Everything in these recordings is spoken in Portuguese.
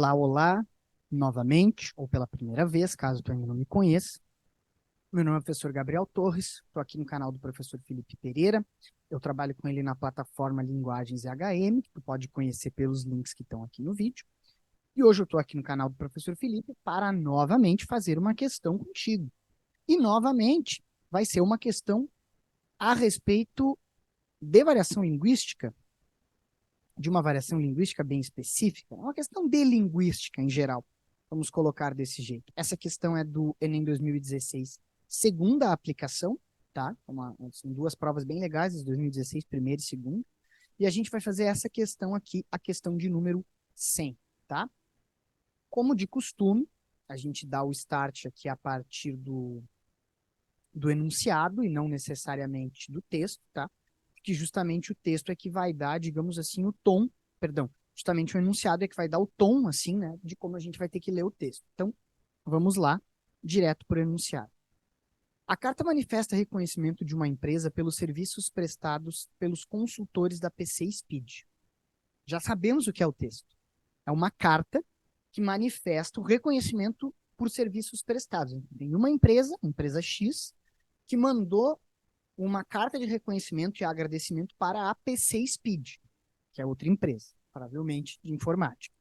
Olá, olá, novamente, ou pela primeira vez, caso tu ainda não me conheça. Meu nome é o professor Gabriel Torres, estou aqui no canal do professor Felipe Pereira. Eu trabalho com ele na plataforma Linguagens EHM, que tu pode conhecer pelos links que estão aqui no vídeo. E hoje eu estou aqui no canal do professor Felipe para novamente fazer uma questão contigo. E novamente vai ser uma questão a respeito de variação linguística, de uma variação linguística bem específica, é uma questão de linguística em geral. Vamos colocar desse jeito. Essa questão é do Enem 2016, segunda aplicação, tá? São duas provas bem legais, 2016, primeira e segunda. E a gente vai fazer essa questão aqui, a questão de número 100, tá? Como de costume, a gente dá o start aqui a partir do enunciado e não necessariamente do texto, tá? Que justamente o texto é que vai dar, digamos assim, o tom, perdão, justamente o enunciado é que vai dar o tom, assim, né, de como a gente vai ter que ler o texto. Então, vamos lá, direto para o enunciado. A carta manifesta reconhecimento de uma empresa pelos serviços prestados pelos consultores da PC Speed. Já sabemos o que é o texto. É uma carta que manifesta o reconhecimento por serviços prestados. Tem uma empresa X, que mandou uma carta de reconhecimento e agradecimento para a PC Speed, que é outra empresa, provavelmente de informática.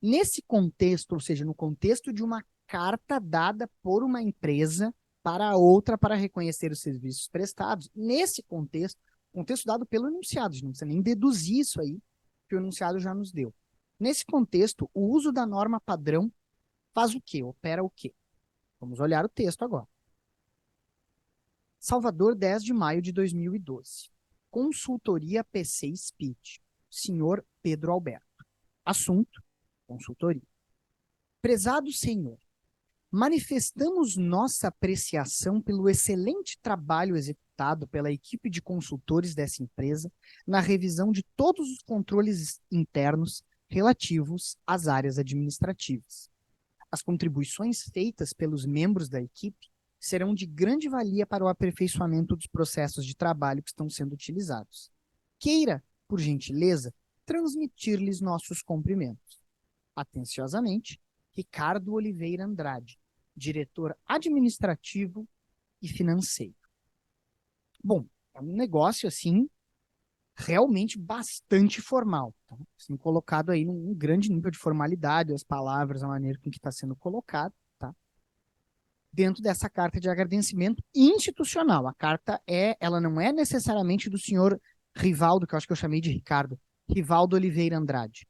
Nesse contexto, ou seja, no contexto de uma carta dada por uma empresa para outra para reconhecer os serviços prestados, nesse contexto dado pelo enunciado, a gente não precisa nem deduzir isso aí, que o enunciado já nos deu. Nesse contexto, o uso da norma padrão faz o quê? Opera o quê? Vamos olhar o texto agora. Salvador, 10 de maio de 2012. Consultoria PC Speed. Senhor Pedro Alberto. Assunto: consultoria. Prezado senhor, manifestamos nossa apreciação pelo excelente trabalho executado pela equipe de consultores dessa empresa na revisão de todos os controles internos relativos às áreas administrativas. As contribuições feitas pelos membros da equipe serão de grande valia para o aperfeiçoamento dos processos de trabalho que estão sendo utilizados. Queira, por gentileza, transmitir-lhes nossos cumprimentos. Atenciosamente, Ricardo Oliveira Andrade, diretor administrativo e financeiro. Bom, é um negócio assim realmente bastante formal, tá? Assim, colocado aí num grande nível de formalidade, as palavras, a maneira com que está sendo colocado, tá? Dentro dessa carta de agradecimento institucional. A carta ela não é necessariamente do senhor Rivaldo, que eu acho que eu chamei de Ricardo, Rivaldo Oliveira Andrade,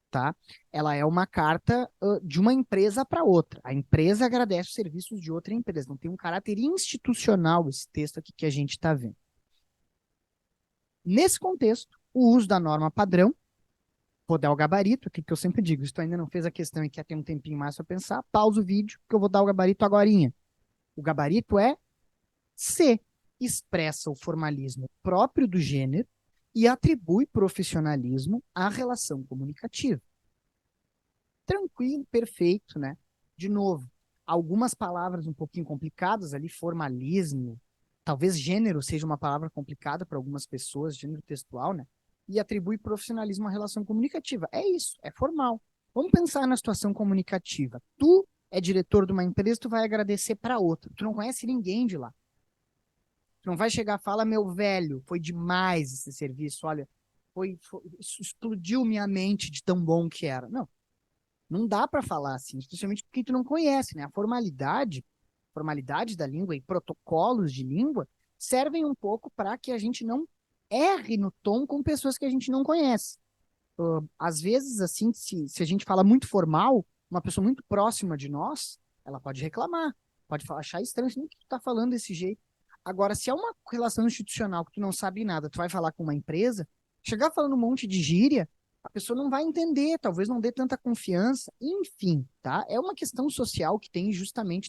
tá? Ela é uma carta de uma empresa para outra. A empresa agradece os serviços de outra empresa. Não tem um caráter institucional esse texto aqui que a gente está vendo. Nesse contexto, o uso da norma padrão, vou dar o gabarito, aqui que eu sempre digo, se tu ainda não fez a questão e quer ter um tempinho mais para pensar, pausa o vídeo que eu vou dar o gabarito agorinha. O gabarito é C. Expressa o formalismo próprio do gênero e atribui profissionalismo à relação comunicativa. Tranquilo, perfeito, né? De novo, algumas palavras um pouquinho complicadas ali, formalismo, talvez gênero seja uma palavra complicada para algumas pessoas, gênero textual, né? E atribui profissionalismo à relação comunicativa. É isso, é formal. Vamos pensar na situação comunicativa. Tu é diretor de uma empresa, tu vai agradecer para outra. Tu não conhece ninguém de lá. Tu não vai chegar e falar, meu velho, foi demais esse serviço, olha, isso explodiu minha mente de tão bom que era. Não, não dá para falar assim, especialmente porque tu não conhece, né? A formalidade da língua e protocolos de língua servem um pouco para que a gente não erre no tom com pessoas que a gente não conhece. Às vezes, assim, se a gente fala muito formal, uma pessoa muito próxima de nós, ela pode reclamar, pode achar estranho, assim, que tu tá falando desse jeito. Agora, se é uma relação institucional que tu não sabe nada, tu vai falar com uma empresa, chegar falando um monte de gíria, a pessoa não vai entender, talvez não dê tanta confiança, enfim, tá? É uma questão social que tem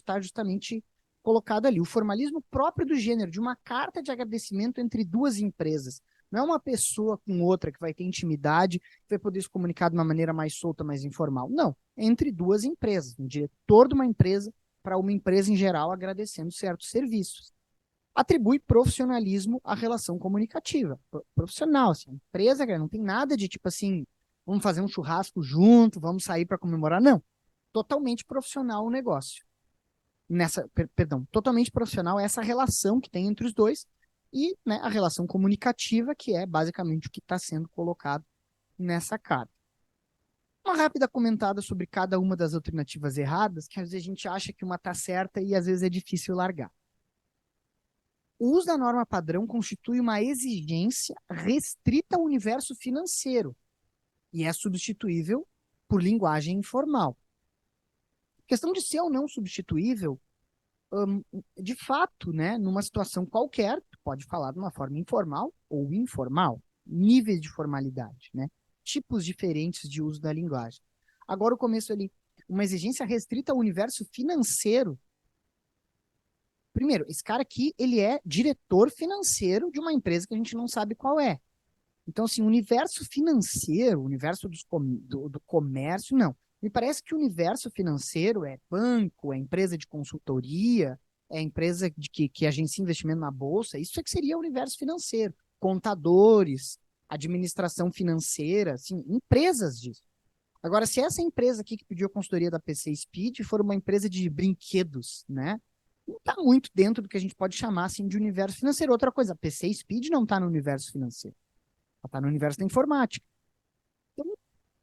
tá justamente colocado ali. O formalismo próprio do gênero, de uma carta de agradecimento entre duas empresas. Não é uma pessoa com outra que vai ter intimidade, que vai poder se comunicar de uma maneira mais solta, mais informal. Não, é entre duas empresas. Um diretor de uma empresa para uma empresa em geral agradecendo certos serviços. Atribui profissionalismo à relação comunicativa. Profissional, assim, empresa, não tem nada de tipo assim, vamos fazer um churrasco junto, vamos sair para comemorar. Não, totalmente profissional o negócio. Perdão, totalmente profissional é essa relação que tem entre os dois e, né, a relação comunicativa, que é basicamente o que está sendo colocado nessa carta. Uma rápida comentada sobre cada uma das alternativas erradas, que às vezes a gente acha que uma está certa e às vezes é difícil largar. O uso da norma padrão constitui uma exigência restrita ao universo financeiro e é substituível por linguagem informal. A questão de ser ou não substituível, de fato, né, numa situação qualquer, tu pode falar de uma forma informal ou informal, níveis de formalidade, né, tipos diferentes de uso da linguagem. Agora o começo ali, uma exigência restrita ao universo financeiro. Primeiro, esse cara aqui, ele é diretor financeiro de uma empresa que a gente não sabe qual é. Então, assim, o universo financeiro, o universo do comércio, não. Me parece que o universo financeiro é banco, é empresa de consultoria, é empresa que agencia investimento na bolsa. Isso é que seria o universo financeiro. Contadores, administração financeira, assim, empresas disso. Agora, se essa empresa aqui que pediu a consultoria da PC Speed for uma empresa de brinquedos, né? Não está muito dentro do que a gente pode chamar assim, de universo financeiro. Outra coisa, a PC Speed não está no universo financeiro. Ela está no universo da informática. Então,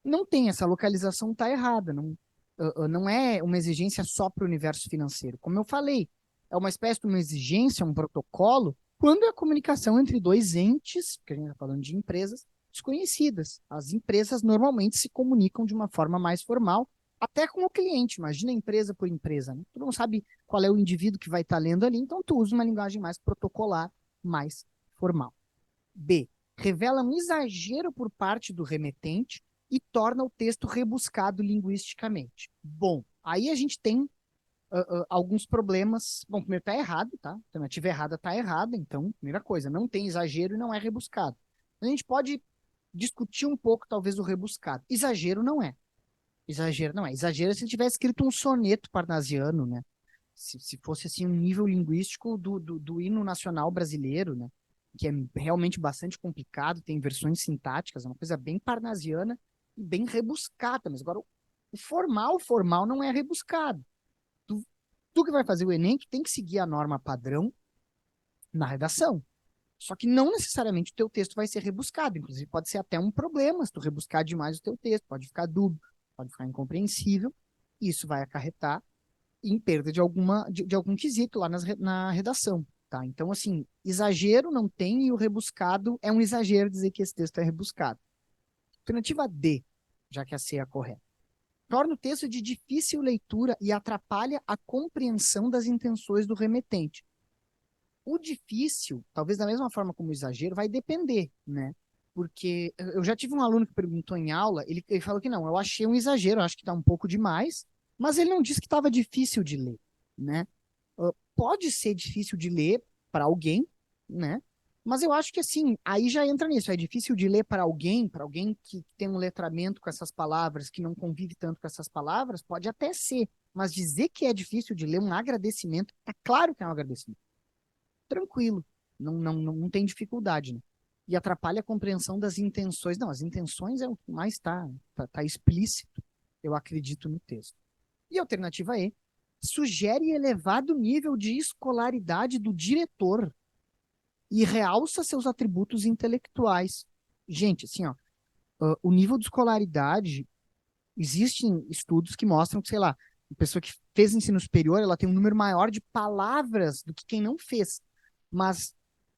não tem, essa localização está errada. Não é uma exigência só para o universo financeiro. Como eu falei, é uma espécie de uma exigência, um protocolo, quando é a comunicação entre dois entes, porque a gente está falando de empresas, desconhecidas. As empresas normalmente se comunicam de uma forma mais formal, até com o cliente. Imagina empresa por empresa. Né? Tu não sabe qual é o indivíduo que vai estar lendo ali, então tu usa uma linguagem mais protocolar, mais formal. B. Revela um exagero por parte do remetente e torna o texto rebuscado linguisticamente. Bom, aí a gente tem alguns problemas. Bom, primeiro está errado, tá? A alternativa errada está errada, então, primeira coisa, não tem exagero e não é rebuscado. A gente pode discutir um pouco, talvez, o rebuscado. Exagero não é. Exagero não é. Exagero é se ele tivesse escrito um soneto parnasiano, né? Se fosse assim um nível linguístico do hino nacional brasileiro, né? Que é realmente bastante complicado, tem versões sintáticas, é uma coisa bem parnasiana e bem rebuscada. Mas agora, o formal não é rebuscado. Tu que vai fazer o Enem, tu tem que seguir a norma padrão na redação. Só que não necessariamente o teu texto vai ser rebuscado. Inclusive, pode ser até um problema se tu rebuscar demais o teu texto. Pode ficar dúbio, pode ficar incompreensível. Isso vai acarretar em perda de algum quesito lá na redação. Tá? Então, assim, exagero não tem e o rebuscado é um exagero dizer que esse texto é rebuscado. Alternativa D, já que a C é a correta. Torna o texto de difícil leitura e atrapalha a compreensão das intenções do remetente. O difícil, talvez da mesma forma como o exagero, vai depender, né? Porque eu já tive um aluno que perguntou em aula, ele falou que não, eu achei um exagero, eu acho que está um pouco demais, mas ele não disse que estava difícil de ler, né? Pode ser difícil de ler para alguém, né? Mas eu acho que assim, aí já entra nisso, é difícil de ler para alguém que tem um letramento com essas palavras, que não convive tanto com essas palavras, pode até ser, mas dizer que é difícil de ler um agradecimento, é claro que é um agradecimento tranquilo, não tem dificuldade, né? E atrapalha a compreensão das intenções. Não, as intenções é o que mais tá explícito, eu acredito, no texto. E a alternativa E, sugere elevado nível de escolaridade do diretor e realça seus atributos intelectuais. Gente, assim, ó, o nível de escolaridade, existem estudos que mostram que, sei lá, a pessoa que fez ensino superior, ela tem um número maior de palavras do que quem não fez. Mas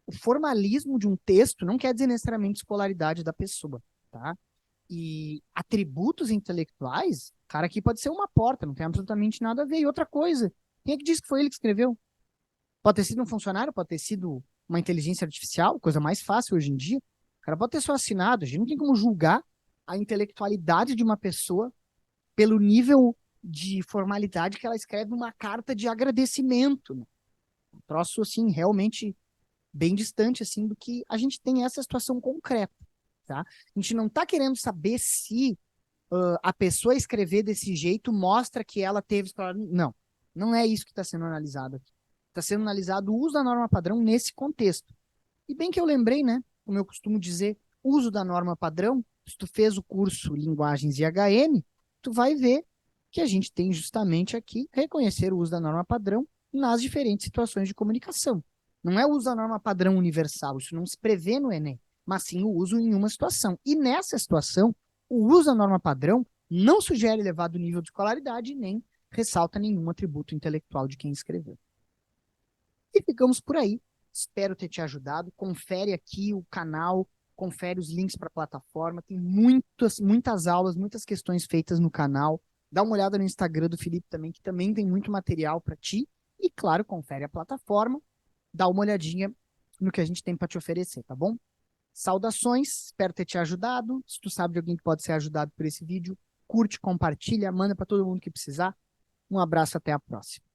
o formalismo de um texto não quer dizer necessariamente escolaridade da pessoa, tá? E atributos intelectuais, cara, aqui pode ser uma porta, não tem absolutamente nada a ver. E outra coisa, quem é que disse que foi ele que escreveu? Pode ter sido um funcionário, pode ter sido uma inteligência artificial, coisa mais fácil hoje em dia. O cara pode ter só assinado, a gente não tem como julgar a intelectualidade de uma pessoa pelo nível de formalidade que ela escreve uma carta de agradecimento, né? Um troço, assim, realmente bem distante, assim, do que a gente tem essa situação concreta, tá? A gente não está querendo saber se a pessoa escrever desse jeito mostra que ela teve escola. Não, não é isso que está sendo analisado aqui. Está sendo analisado o uso da norma padrão nesse contexto. E bem que eu lembrei, né, como eu costumo dizer, uso da norma padrão Se tu fez o curso Linguagens IHM, tu vai ver que a gente tem justamente aqui reconhecer o uso da norma padrão nas diferentes situações de comunicação. Não é o uso da norma padrão universal, isso não se prevê no Enem, mas sim o uso em uma situação. E nessa situação, o uso da norma padrão não sugere elevado nível de escolaridade nem ressalta nenhum atributo intelectual de quem escreveu. E ficamos por aí. Espero ter te ajudado. Confere aqui o canal, confere os links para a plataforma. Tem muitas aulas, muitas questões feitas no canal. Dá uma olhada no Instagram do Felipe também, que também tem muito material para ti. E, claro, confere a plataforma. Dá uma olhadinha no que a gente tem para te oferecer, tá bom? Saudações, espero ter te ajudado. Se tu sabe de alguém que pode ser ajudado por esse vídeo, curte, compartilha, manda para todo mundo que precisar. Um abraço, até a próxima.